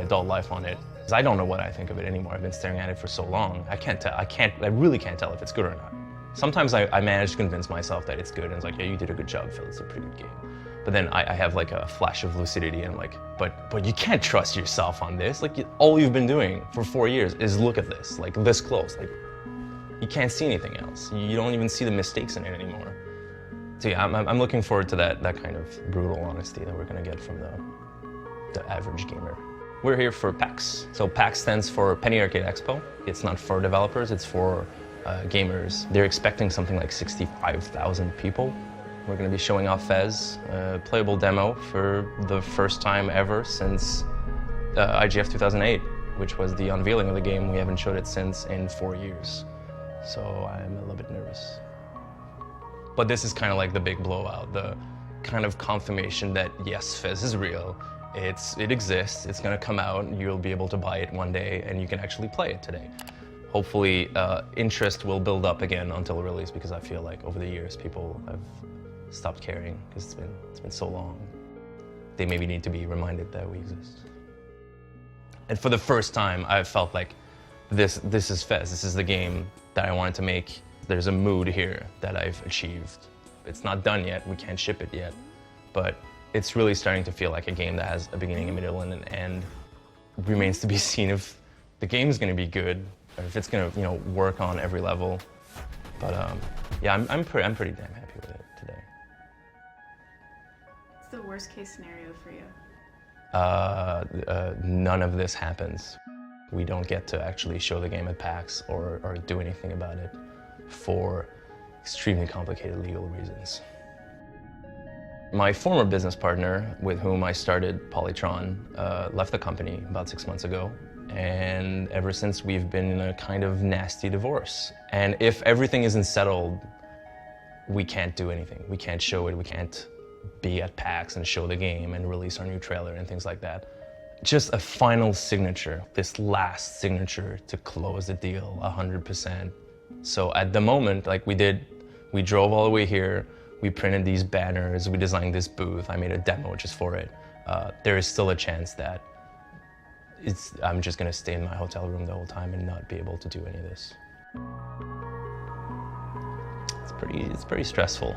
adult life on it. I don't know what I think of it anymore. I've been staring at it for so long. I really can't tell if it's good or not. Sometimes I manage to convince myself that it's good, and it's like, yeah, you did a good job, Phil, it's a pretty good game. But then I have like a flash of lucidity, and I'm like, but you can't trust yourself on this. Like, all you've been doing for 4 years is look at this, like this close. Like, you can't see anything else. You don't even see the mistakes in it anymore. So yeah, I'm looking forward to that kind of brutal honesty that we're gonna get from the average gamer. We're here for PAX. So PAX stands for Penny Arcade Expo. It's not for developers, it's for gamers. They're expecting something like 65,000 people. We're going to be showing off Fez, a playable demo for the first time ever since IGF 2008, which was the unveiling of the game. We haven't showed it since in 4 years. So I'm a little bit nervous. But this is kind of like the big blowout, the kind of confirmation that yes, Fez is real. It exists, it's going to come out, you'll be able to buy it one day, and you can actually play it today. Hopefully, interest will build up again until release, because I feel like over the years people have stopped caring because it's been so long. They maybe need to be reminded that we exist. And for the first time, I felt like this is Fez. This is the game that I wanted to make. There's a mood here that I've achieved. It's not done yet. We can't ship it yet, but it's really starting to feel like a game that has a beginning, a middle, and an end. It remains to be seen if the game's going to be good, or if it's going to, work on every level. But yeah, I'm pretty damn happy with it today. What's the worst case scenario for you? None of this happens. We don't get to actually show the game at PAX or do anything about it for extremely complicated legal reasons. My former business partner, with whom I started Polytron, left the company about 6 months ago. And ever since, we've been in a kind of nasty divorce. And if everything isn't settled, we can't do anything. We can't show it. We can't be at PAX and show the game and release our new trailer and things like that. Just a final signature, this last signature to close the deal 100%. So at the moment, like we drove all the way here, we printed these banners, we designed this booth, I made a demo just for it. There is still a chance that I'm just gonna stay in my hotel room the whole time and not be able to do any of this. It's pretty stressful.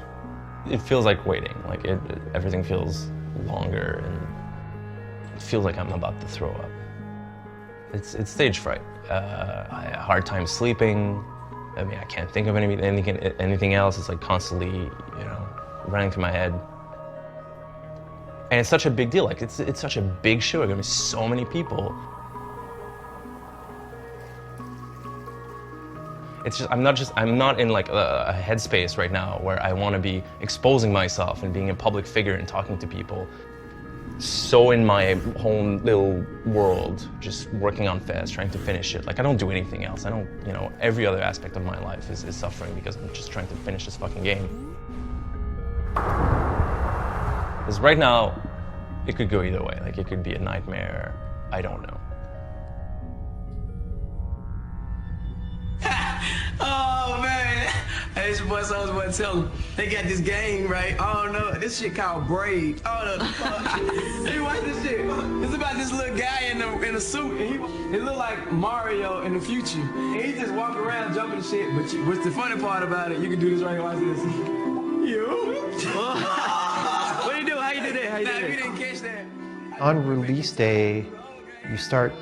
It feels like waiting, like everything feels longer, and it feels like I'm about to throw up. It's stage fright. I have a hard time sleeping. I mean, I can't think of anything else. It's like constantly, running through my head. And it's such a big deal. Like it's such a big show. There's gonna be so many people. It's just I'm not in like a headspace right now where I want to be exposing myself and being a public figure and talking to people. So in my own little world, just working on Fez, trying to finish it. Like I don't do anything else. I don't, every other aspect of my life is suffering because I'm just trying to finish this fucking game. Because right now, it could go either way. Like it could be a nightmare. I don't know. Oh man, hey, it's your boy Soulja Boy. Tell him they got this game, right? Oh no, this shit called Braid. Oh no, hey, watch this shit. It's about this little guy in a suit, and he look like Mario in the future. And he just walk around jumping and shit. But what's the funny part about it? You can do this right here. Watch this. You? What do you do? How you do that? How you do that? You didn't catch that. On release day, you start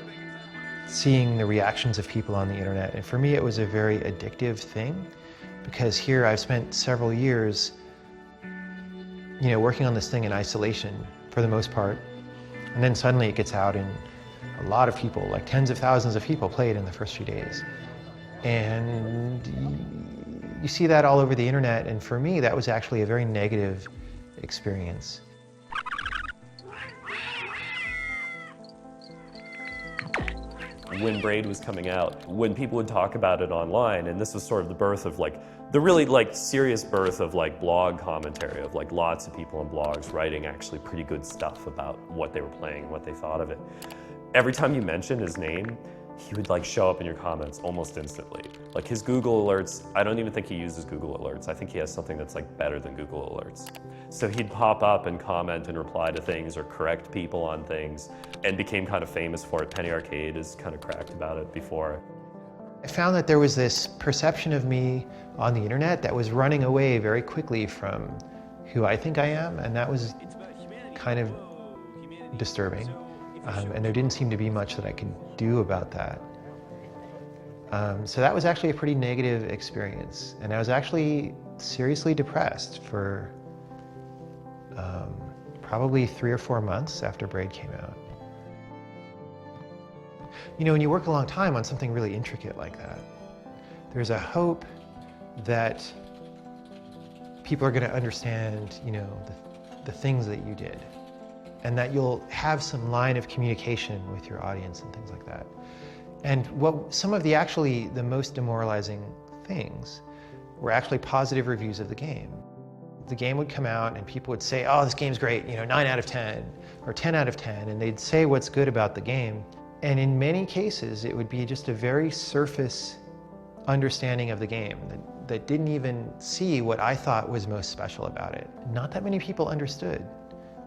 seeing the reactions of people on the internet. And for me, it was a very addictive thing because here I've spent several years, working on this thing in isolation for the most part. And then suddenly it gets out and a lot of people, like tens of thousands of people play it in the first few days. And you see that all over the internet. And for me, that was actually a very negative experience. When Braid was coming out, when people would talk about it online, and this was sort of the birth of the really serious birth of blog commentary, of lots of people on blogs writing actually pretty good stuff about what they were playing, what they thought of it. Every time you mentioned his name, he would show up in your comments almost instantly. His Google Alerts, I don't even think he uses Google Alerts. I think he has something that's better than Google Alerts. So he'd pop up and comment and reply to things or correct people on things, and became kind of famous for it. Penny Arcade has kind of cracked about it before. I found that there was this perception of me on the internet that was running away very quickly from who I think I am, and that was kind of disturbing. And there didn't seem to be much that I could do about that. So that was actually a pretty negative experience, and I was actually seriously depressed for probably 3 or 4 months after Braid came out. You know, when you work a long time on something really intricate like that, there's a hope that people are going to understand, you know, the things that you did, and that you'll have some line of communication with your audience and things like that. And some of the most demoralizing things were actually positive reviews of the game. The game would come out and people would say, oh, this game's great, you know, 9 out of 10 or 10 out of 10, and they'd say what's good about the game. And in many cases, it would be just a very surface understanding of the game that didn't even see what I thought was most special about it. Not that many people understood.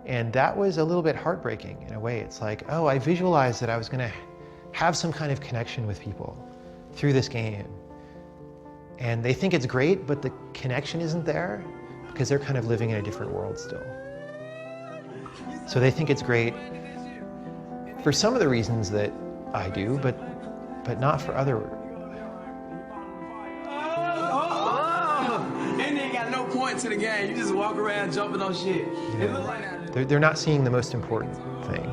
And that was a little bit heartbreaking in a way. It's like, oh, I visualized that I was gonna have some kind of connection with people through this game. And they think it's great, but the connection isn't there because they're kind of living in a different world still. So they think it's great for some of the reasons that I do, but not for other. And they got no point to the game. You just walk around jumping on shit. It look like that. They're not seeing the most important thing.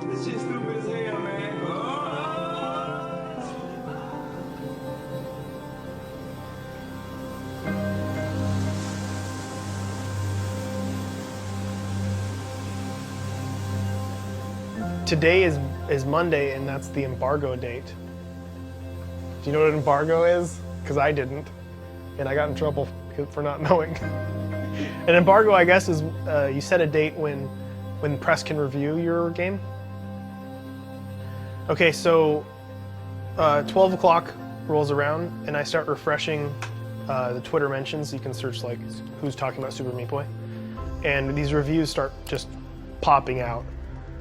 This shit's stupid as hell, man. Today is Monday, and that's the embargo date. Do you know what an embargo is? Because I didn't, and I got in trouble for not knowing. An embargo, I guess, is you set a date when press can review your game. Okay, so 12 o'clock rolls around, and I start refreshing the Twitter mentions. You can search like who's talking about Super Meat Boy, and these reviews start just popping out.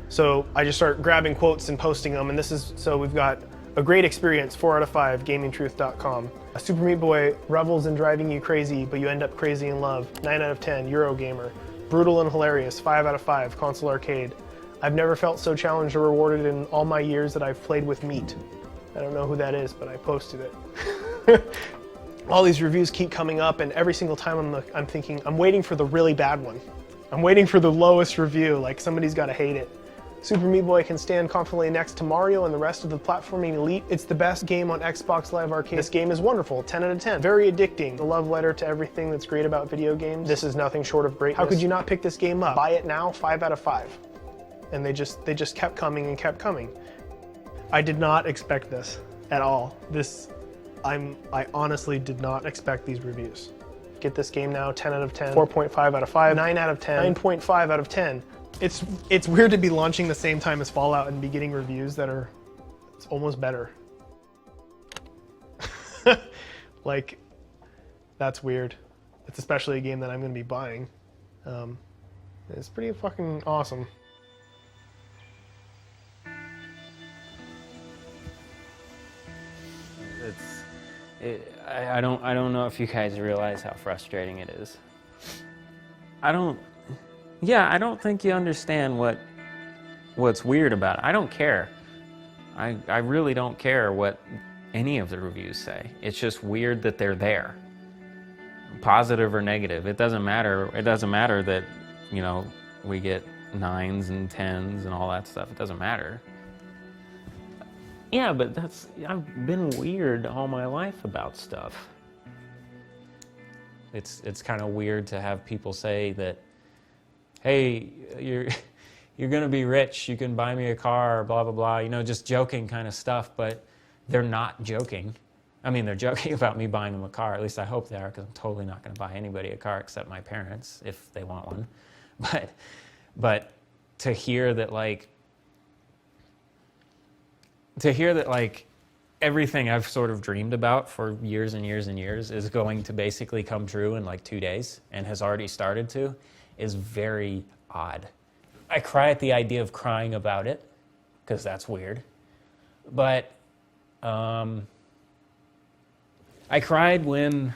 So I just start grabbing quotes and posting them, and so we've got a great experience, 4 out of 5, gamingtruth.com. Super Meat Boy revels in driving you crazy, but you end up crazy in love, 9 out of 10, Eurogamer. Brutal and hilarious, 5 out of 5, Console Arcade. I've never felt so challenged or rewarded in all my years that I've played with meat. I don't know who that is, but I posted it. All these reviews keep coming up, and every single time I'm thinking, I'm waiting for the really bad one. I'm waiting for the lowest review, like somebody's gotta hate it. Super Meat Boy can stand confidently next to Mario and the rest of the platforming elite. It's the best game on Xbox Live Arcade. This game is wonderful, 10 out of 10. Very addicting. A love letter to everything that's great about video games. This is nothing short of greatness. How could you not pick this game up? Buy it now, 5 out of 5. And they just kept coming and kept coming. I did not expect this at all. I honestly did not expect these reviews. Get this game now, 10 out of 10, 4.5 out of 5, 9 out of 10, 9.5 out of 10. It's weird to be launching the same time as Fallout and be getting reviews that are almost better. Like, that's weird. It's especially a game that I'm going to be buying. It's pretty fucking awesome. I don't know if you guys realize how frustrating it is. I don't think you understand what's weird about it. I don't care. I really don't care what any of the reviews say. It's just weird that they're there. Positive or negative, it doesn't matter. It doesn't matter that, you know, we get 9s and 10s and all that stuff. It doesn't matter. Yeah, but I've been weird all my life about stuff. It's kind of weird to have people say that, hey, you're gonna be rich, you can buy me a car, blah, blah, blah, you know, just joking kind of stuff, but they're not joking. I mean, they're joking about me buying them a car, at least I hope they are, because I'm totally not gonna buy anybody a car except my parents, if they want one. But to hear that, like, everything I've sort of dreamed about for years and years and years is going to basically come true in like 2 days and has already started to, is very odd. I cry at the idea of crying about it, because that's weird. But I cried when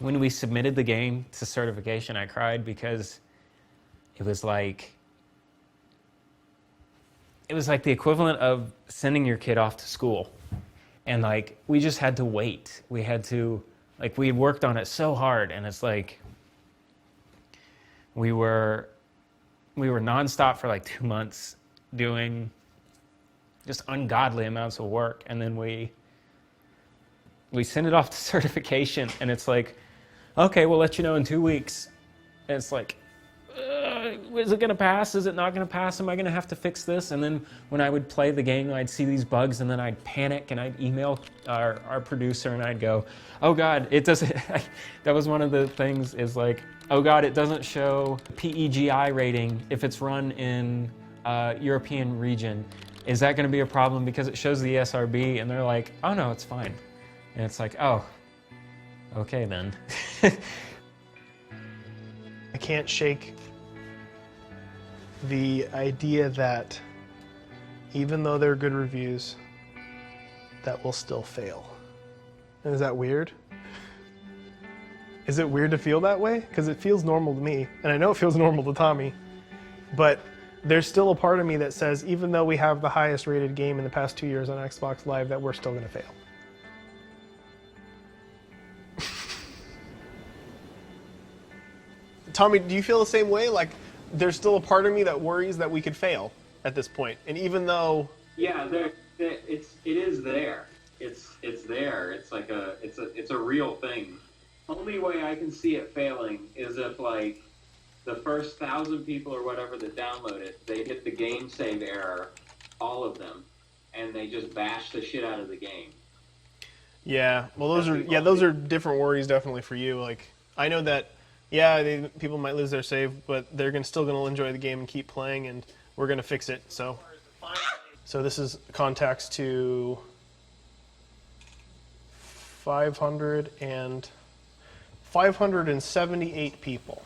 we submitted the game to certification. I cried because it was like the equivalent of sending your kid off to school. And like, we just had to wait. We had worked on it so hard, and it's like, we were nonstop for like 2 months doing just ungodly amounts of work. And then we send it off to certification, and it's like, okay, we'll let you know in 2 weeks. And it's like, is it gonna pass? Is it not gonna pass? Am I gonna have to fix this? And then when I would play the game, I'd see these bugs, and then I'd panic, and I'd email our producer, and I'd go, oh God, it doesn't, that was one of the things, is like, oh God, it doesn't show PEGI rating if it's run in European region. Is that gonna be a problem because it shows the ESRB? And they're like, oh no, it's fine. And it's like, oh, okay then. I can't shake the idea that even though they're good reviews, that will still fail. And is that weird? Is it weird to feel that way? Because it feels normal to me, and I know it feels normal to Tommy, but there's still a part of me that says, even though we have the highest rated game in the past 2 years on Xbox Live, that we're still gonna fail. Tommy, do you feel the same way? Like, there's still a part of me that worries that we could fail at this point, and even though, yeah, it is there. It's there. It's like it's a real thing. Only way I can see it failing is if like the first 1,000 people or whatever that download it, they hit the game save error, all of them, and they just bash the shit out of the game. yeah, well, those are different worries definitely for you. Like, I know that. Yeah, people might lose their save, but they're still going to enjoy the game and keep playing, and we're going to fix it. So this is contacts to 578 people.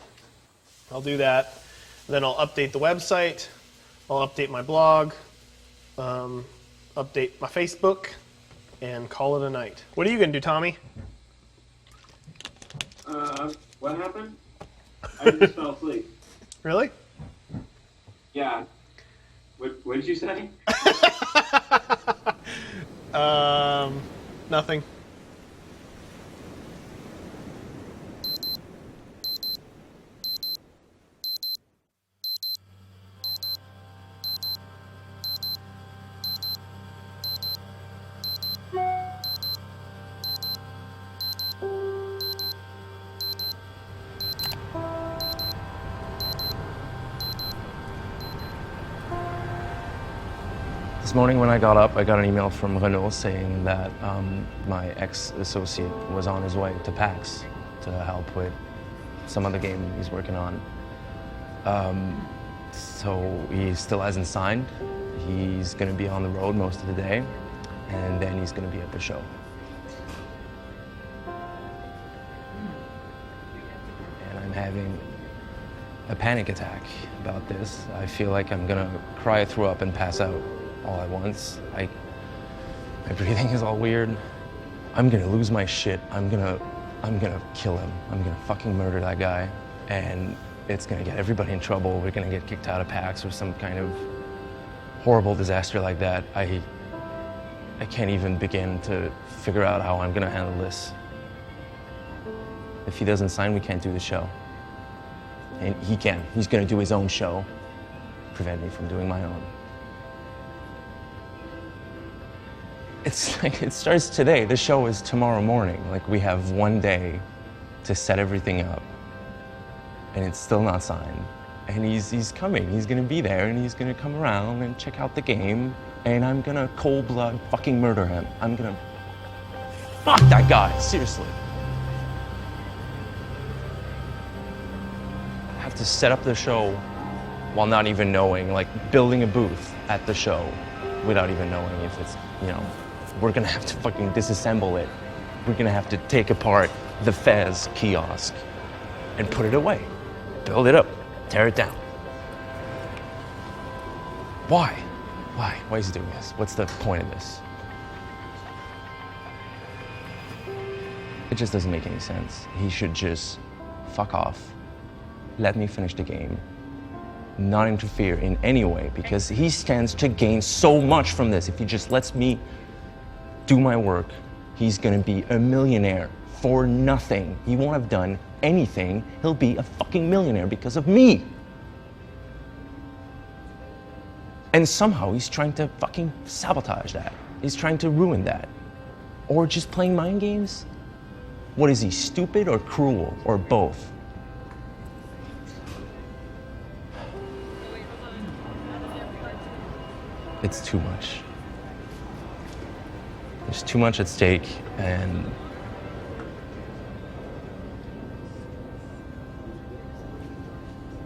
I'll do that. Then I'll update the website. I'll update my blog, update my Facebook, and call it a night. What are you going to do, Tommy? What happened? I just fell asleep. Really? Yeah. What did you say? Nothing. This morning when I got up, I got an email from Renault saying that my ex-associate was on his way to PAX to help with some other game he's working on. So he still hasn't signed. He's going to be on the road most of the day, and then he's going to be at the show. And I'm having a panic attack about this. I feel like I'm going to cry, throw up, and pass out all at once. My breathing is all weird. I'm gonna lose my shit. I'm gonna kill him. I'm gonna fucking murder that guy, and it's gonna get everybody in trouble. We're gonna get kicked out of PAX or some kind of horrible disaster like that. I can't even begin to figure out how I'm gonna handle this. If he doesn't sign, we can't do the show. And he can. He's gonna do his own show, prevent me from doing my own. It's like, it starts today. The show is tomorrow morning. Like, we have one day to set everything up, and it's still not signed. And he's coming. He's gonna be there, and he's gonna come around and check out the game, and I'm gonna cold blood fucking murder him. I'm gonna fuck that guy, seriously. I have to set up the show while not even knowing, like building a booth at the show without even knowing if it's, we're gonna have to fucking disassemble it. We're gonna have to take apart the Fez kiosk and put it away. Build it up, tear it down. Why? Why is he doing this? What's the point of this? It just doesn't make any sense. He should just fuck off, let me finish the game, not interfere in any way, because he stands to gain so much from this. If he just lets me do my work, he's gonna be a millionaire for nothing. He won't have done anything. He'll be a fucking millionaire because of me. And somehow he's trying to fucking sabotage that. He's trying to ruin that. Or just playing mind games? What is he, stupid or cruel, or both? It's too much. There's too much at stake, and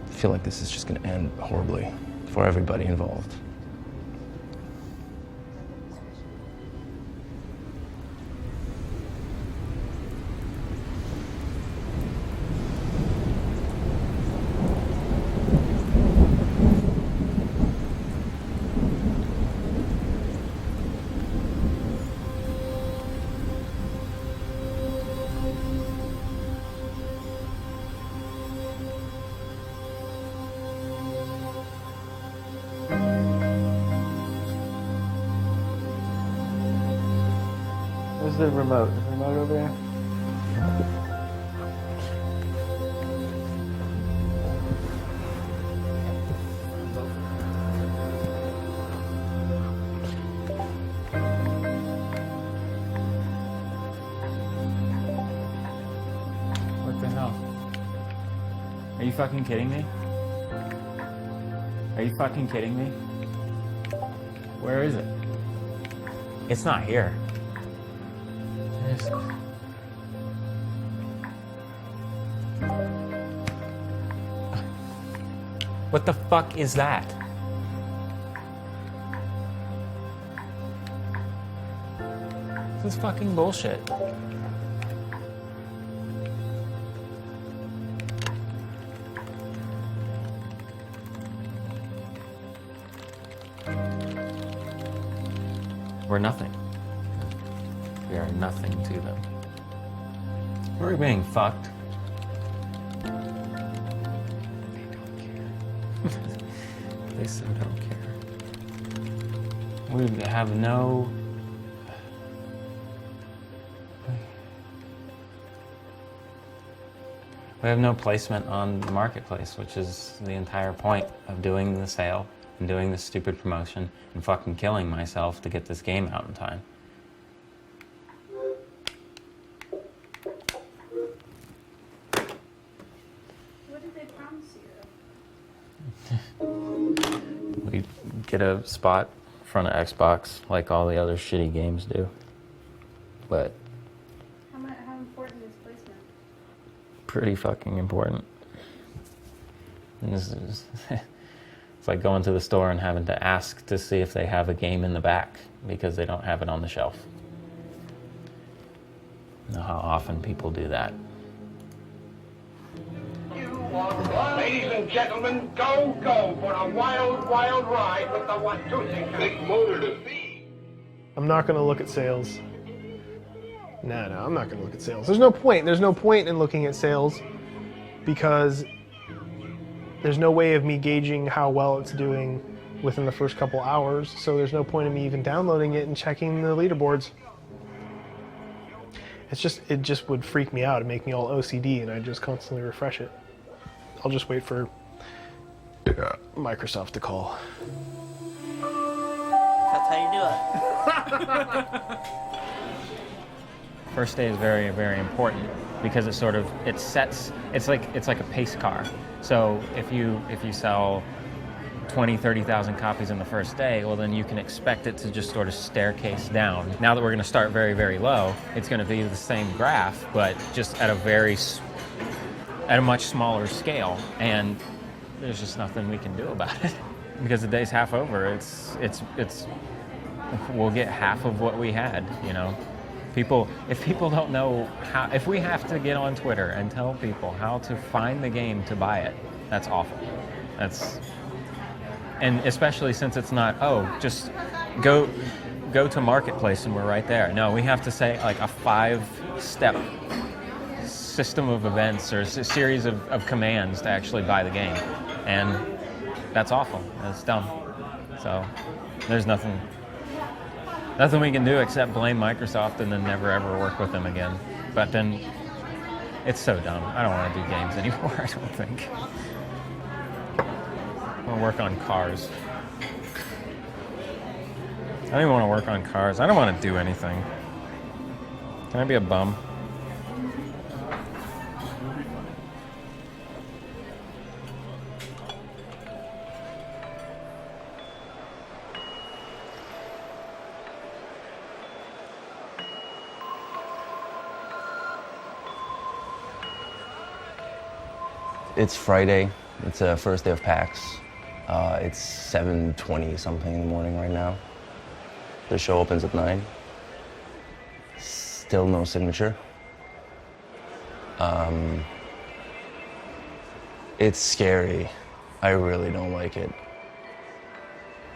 I feel like this is just gonna end horribly for everybody involved. Where's the remote? Is the remote over there? What the hell? Are you fucking kidding me? Are you fucking kidding me? Where is it? It's not here. It is. What the fuck is that? This is fucking bullshit. We're nothing. We are nothing to them. We're being fucked. They so don't care. We have no... We have no placement on the marketplace, which is the entire point of doing the sale and doing this stupid promotion and fucking killing myself to get this game out in time. What did they promise you? We get a spot in front of Xbox like all the other shitty games do. But How important is placement? pretty fucking important. And this is it's like going to the store and having to ask to see if they have a game in the back because they don't have it on the shelf. You know how often people do that. Ladies and gentlemen, go for a wild, wild ride with the Watusi. Big motor to feed. I'm not going to look at sales. No, I'm not going to look at sales. There's no point. There's no point in looking at sales because there's no way of me gauging how well it's doing within the first couple hours. So there's no point in me even downloading it and checking the leaderboards. It just would freak me out and make me all OCD, and I'd just constantly refresh it. I'll just wait for Microsoft to call. That's how you do it. First day is very, very important because it sort of it's like a pace car. So if you sell 20, 30,000 copies in the first day, well then you can expect it to just sort of staircase down. Now that we're going to start very, very low, it's going to be the same graph, but just at a much smaller scale, and there's just nothing we can do about it because the day's half over. It's we'll get half of what we had, you know. If people don't know how, if we have to get on Twitter and tell people how to find the game to buy it, that's awful. And especially since it's not, just go to Marketplace and we're right there. No, we have to say like a 5-step system of events or a series of commands to actually buy the game. And that's awful. That's dumb. So there's nothing we can do except blame Microsoft and then never ever work with them again. But then it's so dumb. I don't want to do games anymore, I don't think. I want to work on cars. I don't even want to work on cars. I don't want to do anything. Can I be a bum? It's Friday. It's the first day of PAX. It's 7:20 something in the morning right now. The show opens at 9. Still no signature. It's scary. I really don't like it.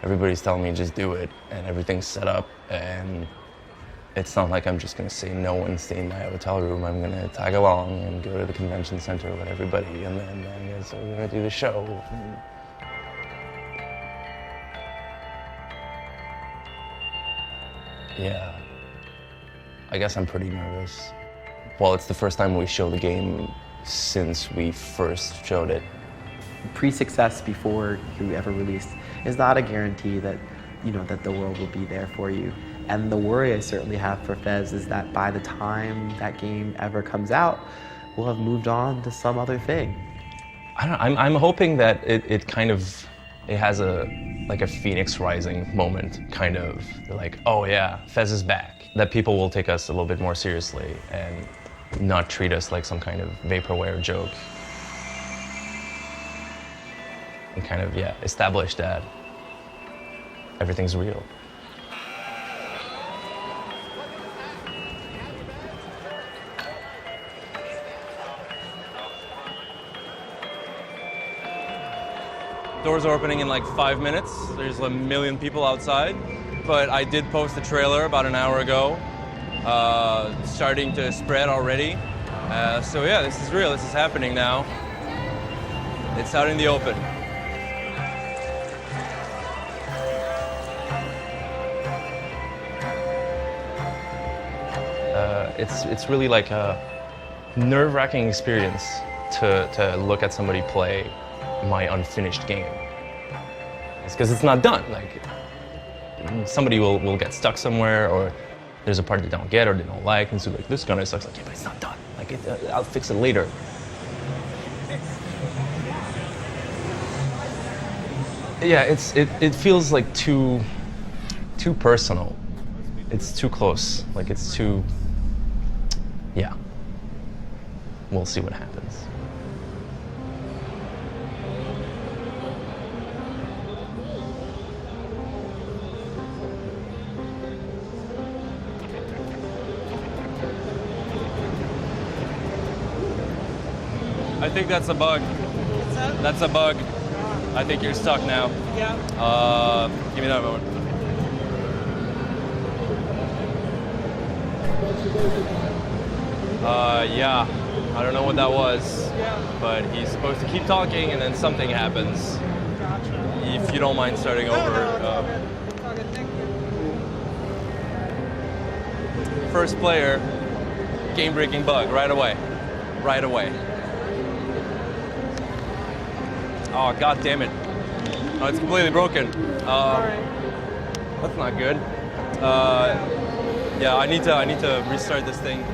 Everybody's telling me just do it, and everything's set up, and it's not like I'm just gonna say no and stay in my hotel room. I'm gonna tag along and go to the convention center with everybody, and then I guess we're gonna do the show. Yeah, I guess I'm pretty nervous. Well, it's the first time we show the game since we first showed it. Pre-success before you ever release is not a guarantee that, that the world will be there for you. And the worry I certainly have for Fez is that by the time that game ever comes out, we'll have moved on to some other thing. I'm hoping that it has a Phoenix Rising moment, kind of. They're like, oh yeah, Fez is back. That people will take us a little bit more seriously and not treat us like some kind of vaporware joke. And kind of, establish that everything's real. Doors are opening in like 5 minutes. There's 1 million people outside. But I did post a trailer about an hour ago, starting to spread already. So yeah, this is real. This is happening now. It's out in the open. It's really like a nerve-wracking experience to look at somebody play my unfinished game. It's because it's not done. Like, somebody will get stuck somewhere, or there's a part they don't get or they don't like, and so like, this kind of sucks. Like, yeah, but it's not done. Like, I'll fix it later. Yeah, it feels like too personal. It's too close. Like, it's too. Yeah. We'll see what happens. I think that's a bug. What's that? That's a bug. I think you're stuck now. Yeah. Give me that moment. Yeah. I don't know what that was. Yeah. But he's supposed to keep talking and then something happens. Gotcha. If you don't mind starting over. Okay, thank you. First player, game-breaking bug right away. Right away. Oh, god damn it. Oh, it's completely broken. Sorry. That's not good. Yeah, I need to restart this thing.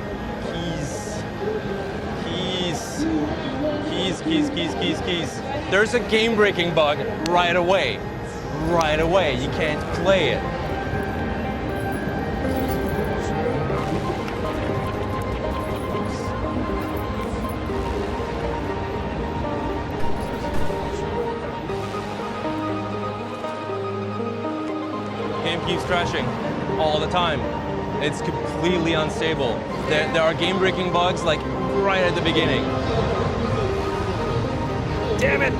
Keys. There's a game-breaking bug right away. Right away. You can't play it. keeps crashing all the time. It's completely unstable. There are game-breaking bugs like right at the beginning. Damn it!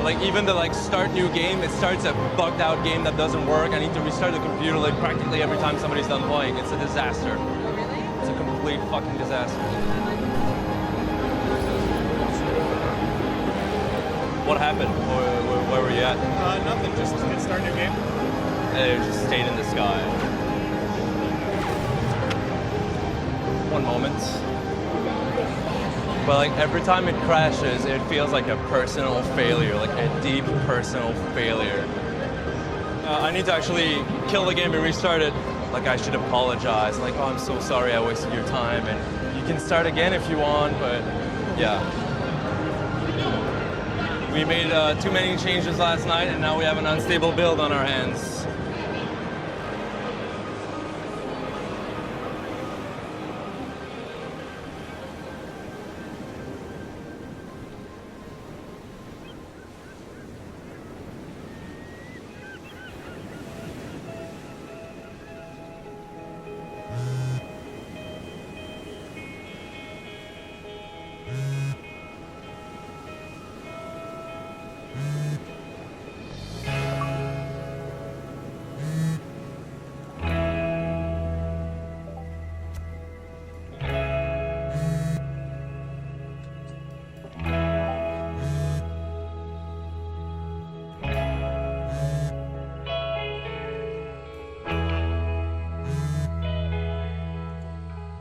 Like even to like start new game, it starts a bugged out game that doesn't work. I need to restart the computer like practically every time somebody's done playing. It's a disaster. Oh, really? It's a complete fucking disaster. What happened? Where were you at? Nothing, just hit start new game. It just stayed in the sky. One moment. But like every time it crashes, it feels like a personal failure, like a deep personal failure. I need to actually kill the game and restart it. Like I should apologize. Like, oh, I'm so sorry I wasted your time. And you can start again if you want, but yeah. We made too many changes last night and now we have an unstable build on our hands.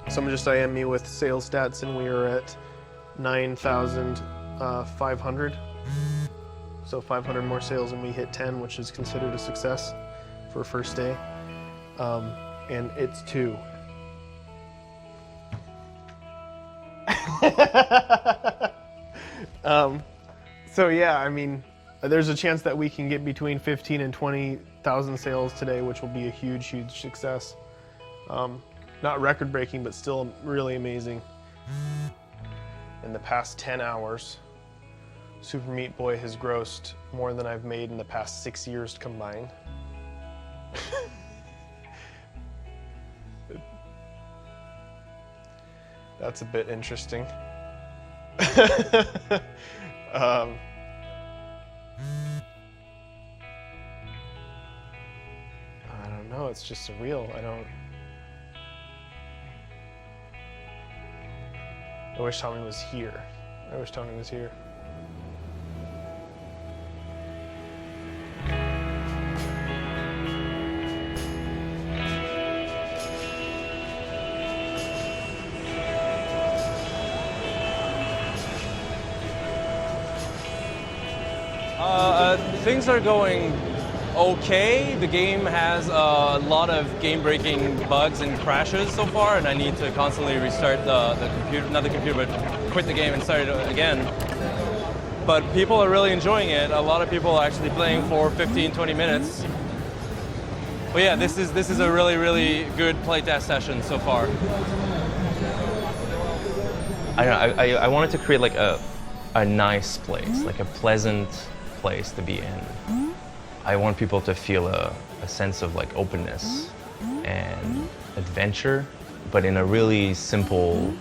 Someone just IM'd me with sales stats, and we are at 9,500. So 500 more sales, and we hit 10, which is considered a success for a first day. And it's 2. So yeah, I mean, there's a chance that we can get between 15 and 20,000 sales today, which will be a huge, huge success. Not record-breaking, but still really amazing. In the past 10 hours, Super Meat Boy has grossed more than I've made in the past 6 years combined. That's a bit interesting. I don't know, it's just surreal. I wish Tommy was here. I wish Tommy was here. Things are going okay. The game has a lot of game-breaking bugs and crashes so far, and I need to constantly restart the computer, not the computer, but quit the game and start it again. But people are really enjoying it. A lot of people are actually playing for 15, 20 minutes. But yeah, this is a really, really good playtest session so far. I wanted to create like a nice place, like a pleasant place to be in. I want people to feel a sense of like openness and adventure, but in a really simple,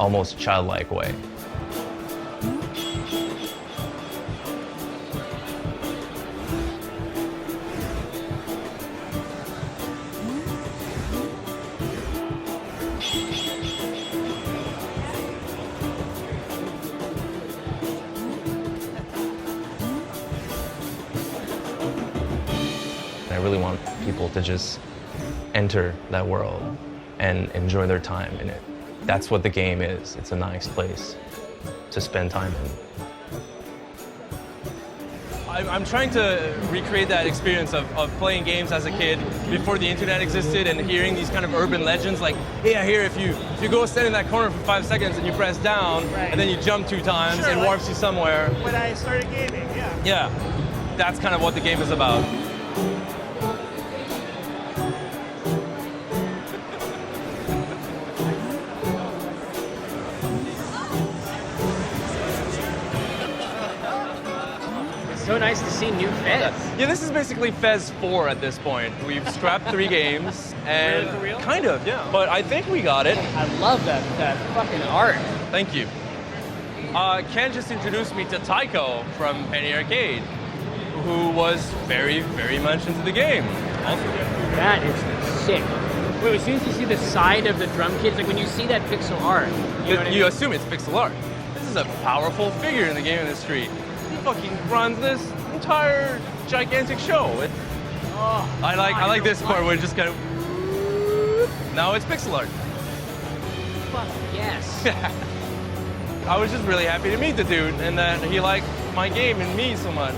almost childlike way. I really want people to just enter that world and enjoy their time in it. That's what the game is. It's a nice place to spend time in. I'm trying to recreate that experience of playing games as a kid before the internet existed and hearing these kind of urban legends like, hey, I hear if you go stand in that corner for 5 seconds and you press down and then you jump 2 times, it warps you somewhere. When I started gaming, yeah. Yeah, that's kind of what the game is about. so nice to see new Fez. Yeah, this is basically Fez 4 at this point. We've scrapped 3 games, and Really, for real? kind of, yeah. But I think we got it. I love that fucking art. Thank you. Ken just introduced me to Tycho from Penny Arcade, who was very, very much into the game. That is sick. Wait, as soon as you see the side of the drum kit, it's like when you see that pixel art, you know what I mean? assume it's pixel art. This is a powerful figure in the Game in the Street. He fucking runs this entire gigantic show. I like this part where it just kind of. Now it's pixel art. Fuck yes. I was just really happy to meet the dude, and that he liked my game and me so much.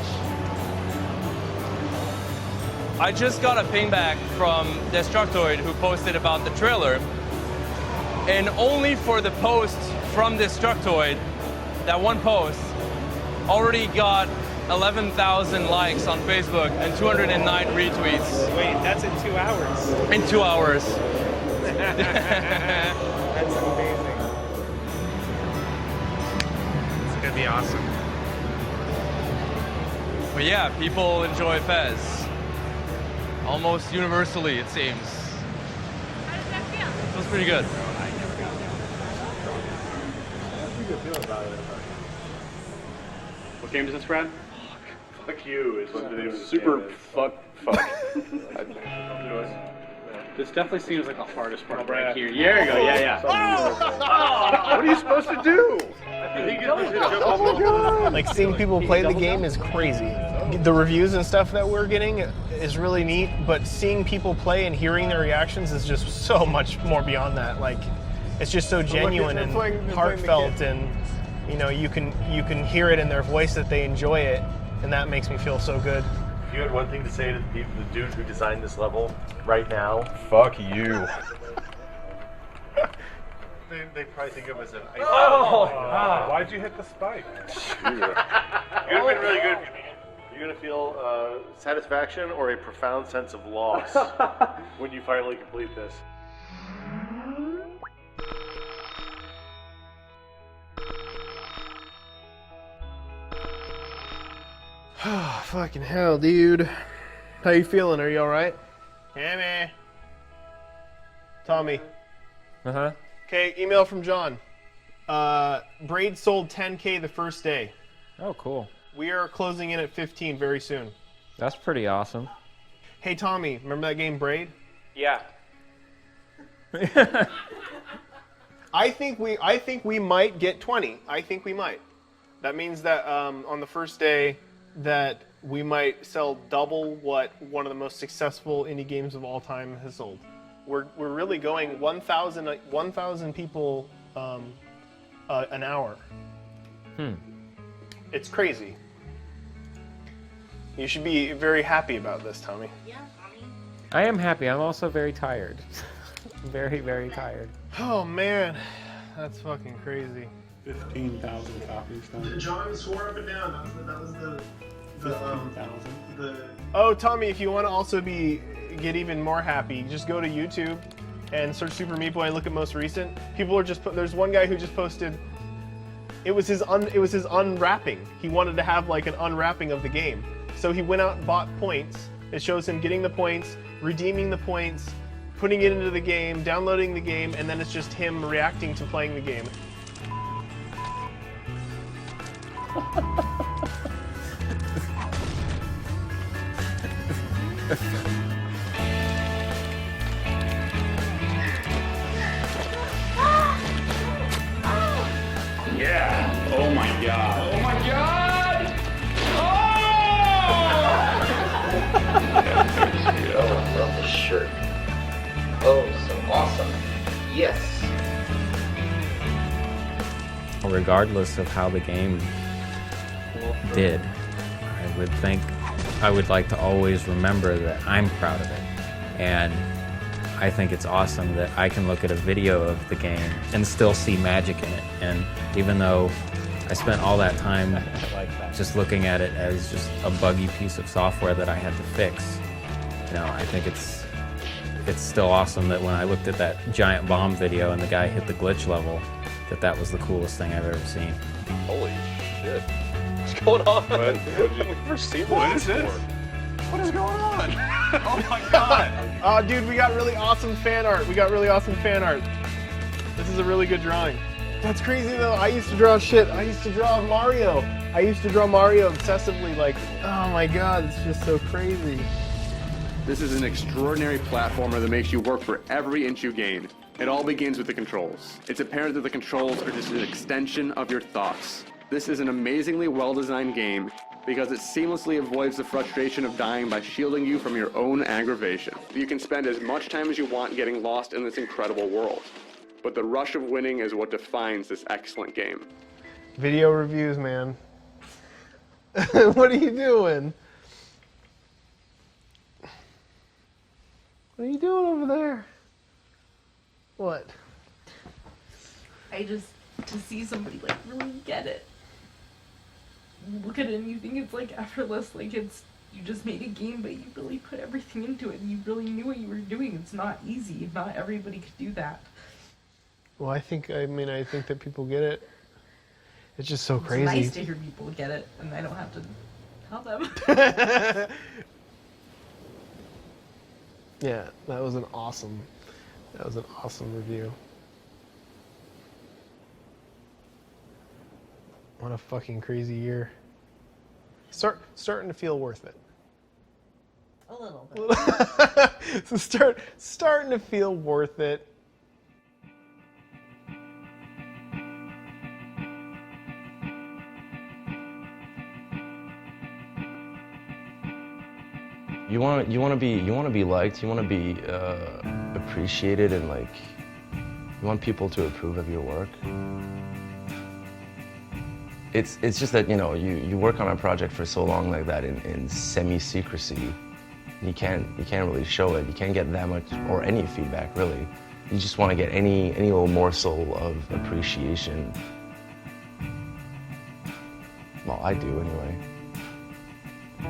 I just got a ping back from Destructoid, who posted about the trailer, and only for the post from Destructoid, that one post, already got 11,000 likes on Facebook and 209 retweets. Wait, that's in 2 hours. In 2 hours. That's amazing. It's gonna be awesome. But yeah, people enjoy Fez. Almost universally, it seems. How does that feel? Feels pretty good. What game is this, Brad? Fuck you is what the name of the Super game is. fuck. This definitely seems like the hardest part right here. There you go. Yeah. What are you supposed to do? Like seeing people play the game is crazy. The reviews and stuff that we're getting is really neat, but seeing people play and hearing their reactions is just so much more beyond that. Like, it's just so genuine and heartfelt, and you know, you can hear it in their voice that they enjoy it, and that makes me feel so good. If you had one thing to say to the people, the dude who designed this level right now, fuck you. They probably think of him as an ice. Why'd you hit the spike? You'd have been really good. You're gonna feel satisfaction or a profound sense of loss when you finally complete this. Fucking hell, dude. How you feeling? Are you alright? Yeah, man. Tommy. Uh-huh. Okay, email from John. Braid sold 10K the first day. Oh, cool. We are closing in at 15 very soon. That's pretty awesome. Hey, Tommy, remember that game Braid? Yeah. I think we might get 20. I think we might. That means that on the first day that we might sell double what one of the most successful indie games of all time has sold. We're really going 1,000 people an hour. It's crazy. You should be very happy about this, Tommy. I am happy. I'm also very tired. Very, very tired. Oh man, that's fucking crazy. 15,000 copies done. John swore up and down. That was the Oh, Tommy, if you want to also get even more happy, just go to YouTube and search Super Meat Boy and look at most recent. People are just there's one guy who just posted. It was his unwrapping. He wanted to have like an unwrapping of the game, so he went out and bought points. It shows him getting the points, redeeming the points, putting it into the game, downloading the game, and then it's just him reacting to playing the game. Yeah. Oh my god. Oh my god. Oh, from the shirt. Oh, so awesome. Yes. Regardless of how the game did, I would like to always remember that I'm proud of it. And I think it's awesome that I can look at a video of the game and still see magic in it. And even though I spent all that time just looking at it as just a buggy piece of software that I had to fix, you know, I think it's still awesome that when I looked at that giant bomb video and the guy hit the glitch level, that was the coolest thing I've ever seen. Holy shit. What's going on? We've never seen What is this? What is going on? Oh my god! Oh, dude, we got really awesome fan art. This is a really good drawing. That's crazy though. I used to draw shit. I used to draw Mario. I used to draw Mario obsessively. Like, oh my god, it's just so crazy. This is an extraordinary platformer that makes you work for every inch you gain. It all begins with the controls. It's apparent that the controls are just an extension of your thoughts. This is an amazingly well-designed game because it seamlessly avoids the frustration of dying by shielding you from your own aggravation. You can spend as much time as you want getting lost in this incredible world. But the rush of winning is what defines this excellent game. Video reviews, man. What are you doing? What are you doing over there? What? I just, to see somebody like really get it. You look at it and you think it's like effortless, like it's, you just made a game but you really put everything into it and you really knew what you were doing. It's not easy. Not everybody could do that. Well, I think that people get it. It's just so crazy. It's nice to hear people get it and I don't have to tell them. Yeah, that was an awesome review. What a fucking crazy year. Starting to feel worth it. A little bit. So starting to feel worth it. You want to be liked. You want to be appreciated, and like you want people to approve of your work. It's just that you work on a project for so long like that in semi-secrecy. You can't really show it. You can't get that much or any feedback really. You just want to get any little morsel of appreciation. Well, I do anyway.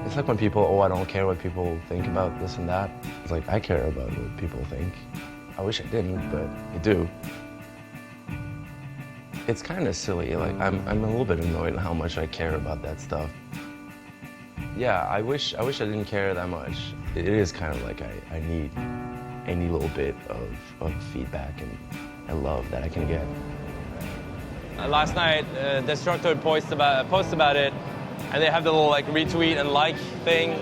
It's like when people, I don't care what people think about this and that. It's like, I care about what people think. I wish I didn't, but I do. It's kind of silly. Like, I'm a little bit annoyed at how much I care about that stuff. Yeah, I wish I didn't care that much. It is kind of like I need any little bit of feedback and love that I can get. Last night, Destructoid post about it, and they have the little like retweet and like thing.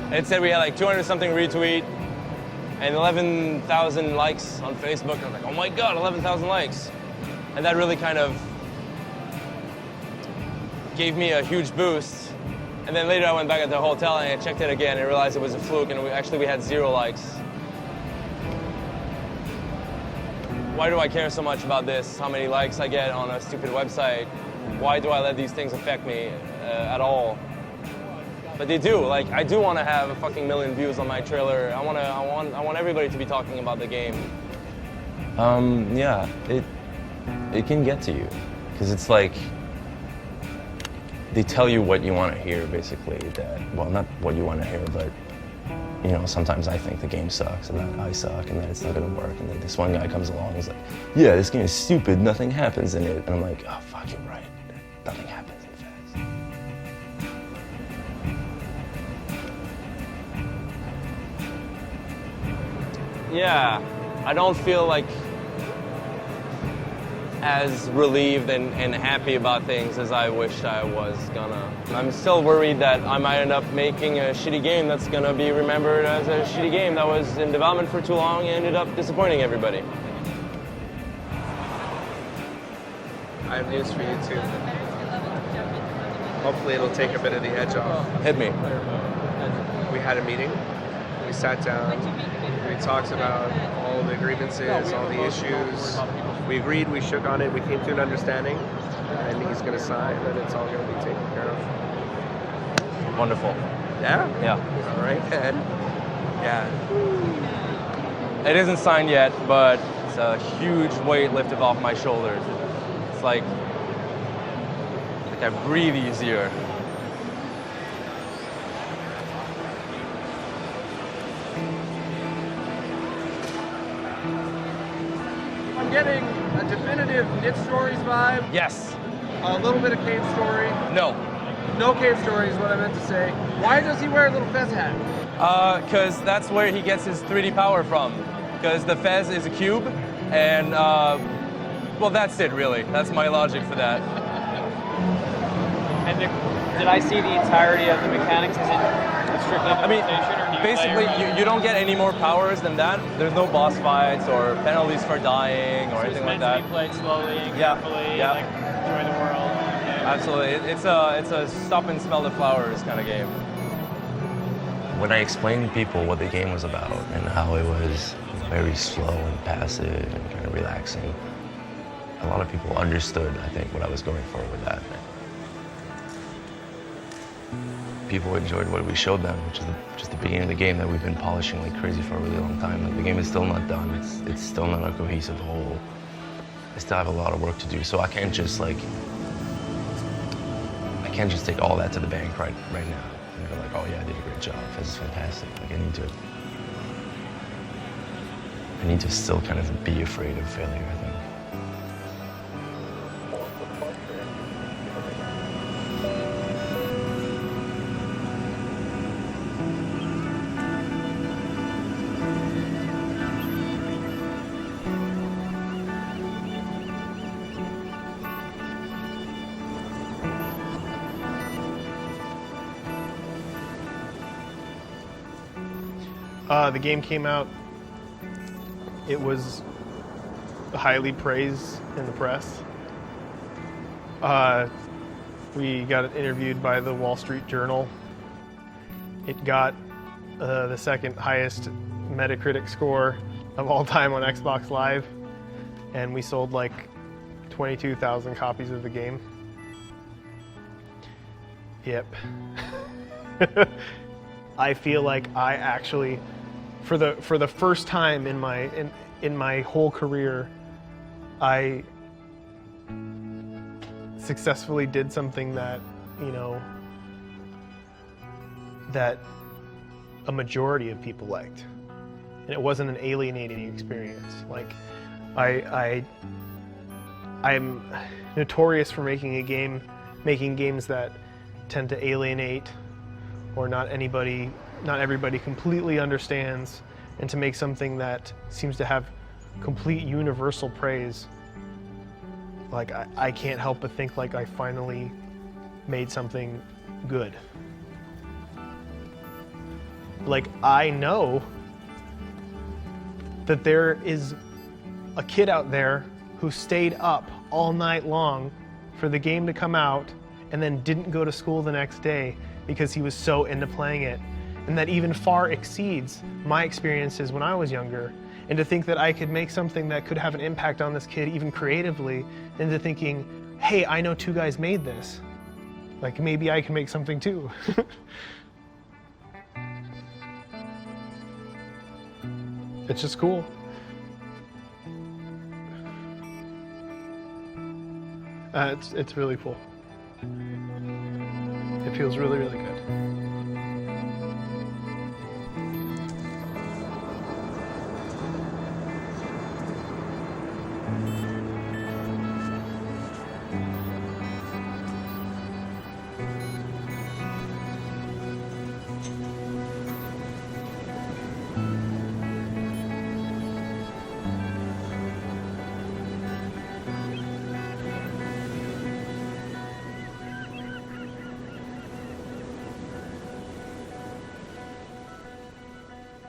And it said we had like 200 something retweet and 11,000 likes on Facebook. I was like, oh my god, 11,000 likes. And that really kind of gave me a huge boost. And then later I went back at the hotel and I checked it again and realized it was a fluke, and we had 0 likes. Why do I care so much about this? How many likes I get on a stupid website? Why do I let these things affect me at all? But they do. Like, I do want to have a fucking million views on my trailer. I want everybody to be talking about the game. Yeah, it can get to you, because it's like they tell you what you want to hear, basically. Well, not what you want to hear, but sometimes I think the game sucks and that I suck and that it's not gonna work, and then this one guy comes along and is like, yeah, this game is stupid, nothing happens in it, and I'm like, oh fuck, you're right, nothing happens in Fez. Yeah, I don't feel like as relieved and happy about things as I wished I was gonna. I'm still worried that I might end up making a shitty game that's gonna be remembered as a shitty game that was in development for too long and ended up disappointing everybody. I have news for you too. Hopefully it'll take a bit of the edge off. Hit me. We had a meeting, we sat down, we talked about all the grievances, all the issues. We agreed, we shook on it, we came to an understanding, and he's gonna sign, and it's all gonna be taken care of. Wonderful. Yeah? Yeah. All right, Ed. Yeah. It isn't signed yet, but it's a huge weight lifted off my shoulders. It's like I breathe easier. I'm getting a definitive Knit Stories vibe. Yes. A little bit of Cave Story. No. No cave story is what I meant to say. Why does he wear a little fez hat? Because that's where he gets his 3D power from. Because the Fez is a cube, and well, that's it really. That's my logic for that. And did I see the entirety of the mechanics? Is it strictly the rotation, or do you Basically, you don't get any more powers than that. There's no boss fights or penalties for dying or anything like that. It's meant to be played slowly and carefully, like enjoy the world. Okay. Absolutely, it's a stop and smell the flowers kind of game. When I explained to people what the game was about and how it was very slow and passive and kind of relaxing, a lot of people understood, I think, what I was going for with that. People enjoyed what we showed them, which is just the beginning of the game that we've been polishing like crazy for a really long time. Like, the game is still not done. It's still not a cohesive whole. I still have a lot of work to do, so I can't just take all that to the bank right now and go like, oh yeah, I did a great job. This is fantastic. Like, I need to still kind of be afraid of failure, I think. The game came out. It was highly praised in the press. We got interviewed by the Wall Street Journal. It got the second highest Metacritic score of all time on Xbox Live, and we sold like 22,000 copies of the game. Yep. I feel like I actually, for the first time in my whole career, I successfully did something that, you know, that a majority of people liked, and it wasn't an alienating experience. Like, I'm notorious for making games that tend to alienate, or not everybody completely understands, and to make something that seems to have complete universal praise. Like, I can't help but think like I finally made something good. Like, I know that there is a kid out there who stayed up all night long for the game to come out and then didn't go to school the next day because he was so into playing it. And that even far exceeds my experiences when I was younger. And to think that I could make something that could have an impact on this kid, even creatively, into thinking, hey, I know two guys made this. Like, maybe I can make something too. It's just cool. It's really cool. It feels really, really good.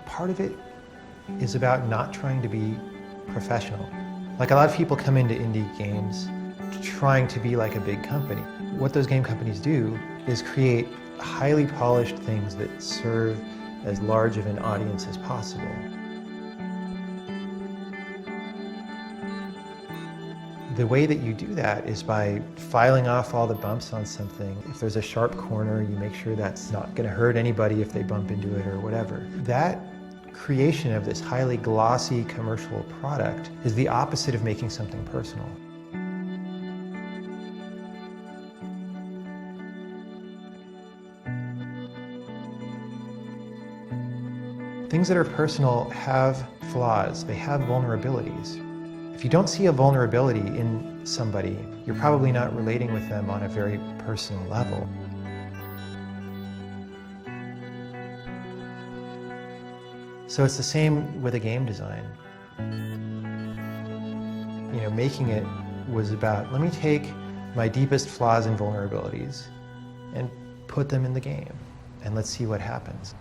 Part of it is about not trying to be professional. Like, a lot of people come into indie games trying to be like a big company. What those game companies do is create highly polished things that serve as large of an audience as possible. The way that you do that is by filing off all the bumps on something. If there's a sharp corner, you make sure that's not going to hurt anybody if they bump into it or whatever. That creation of this highly glossy commercial product is the opposite of making something personal. Things that are personal have flaws, they have vulnerabilities. If you don't see a vulnerability in somebody, you're probably not relating with them on a very personal level. So it's the same with a game design. You know, making it was about, let me take my deepest flaws and vulnerabilities and put them in the game, and let's see what happens.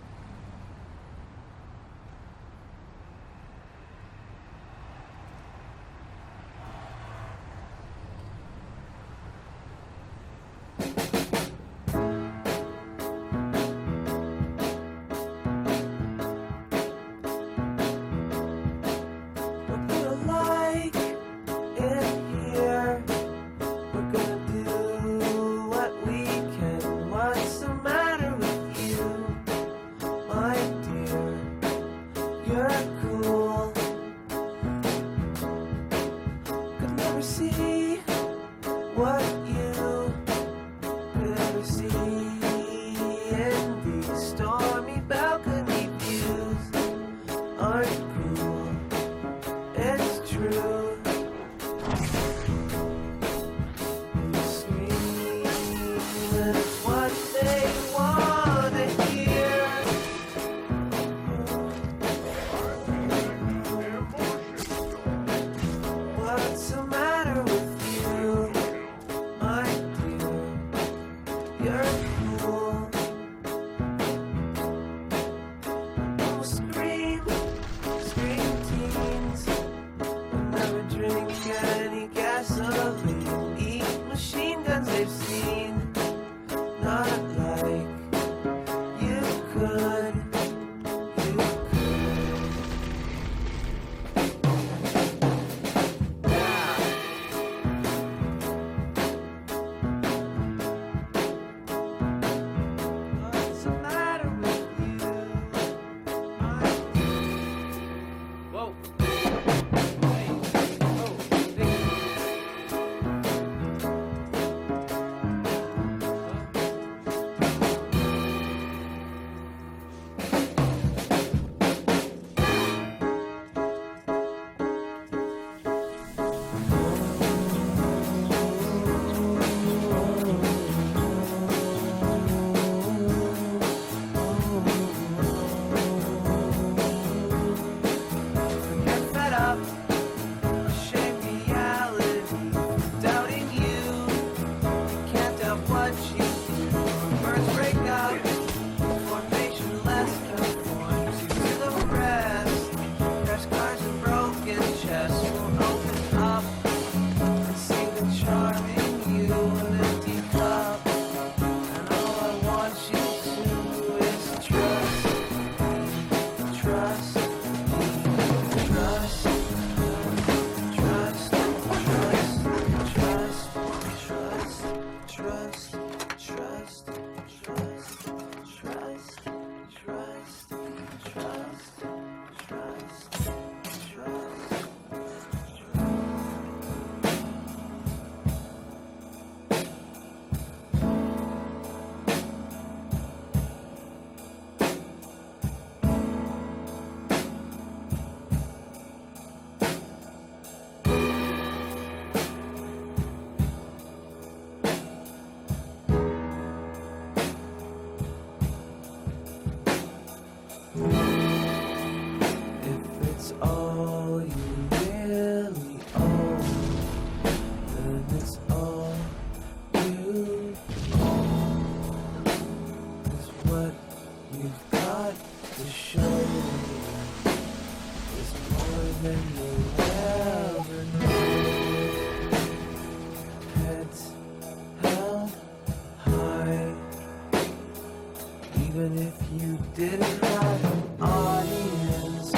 Even if you didn't have an audience,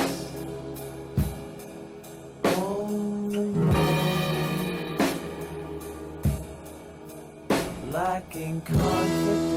lacking confidence.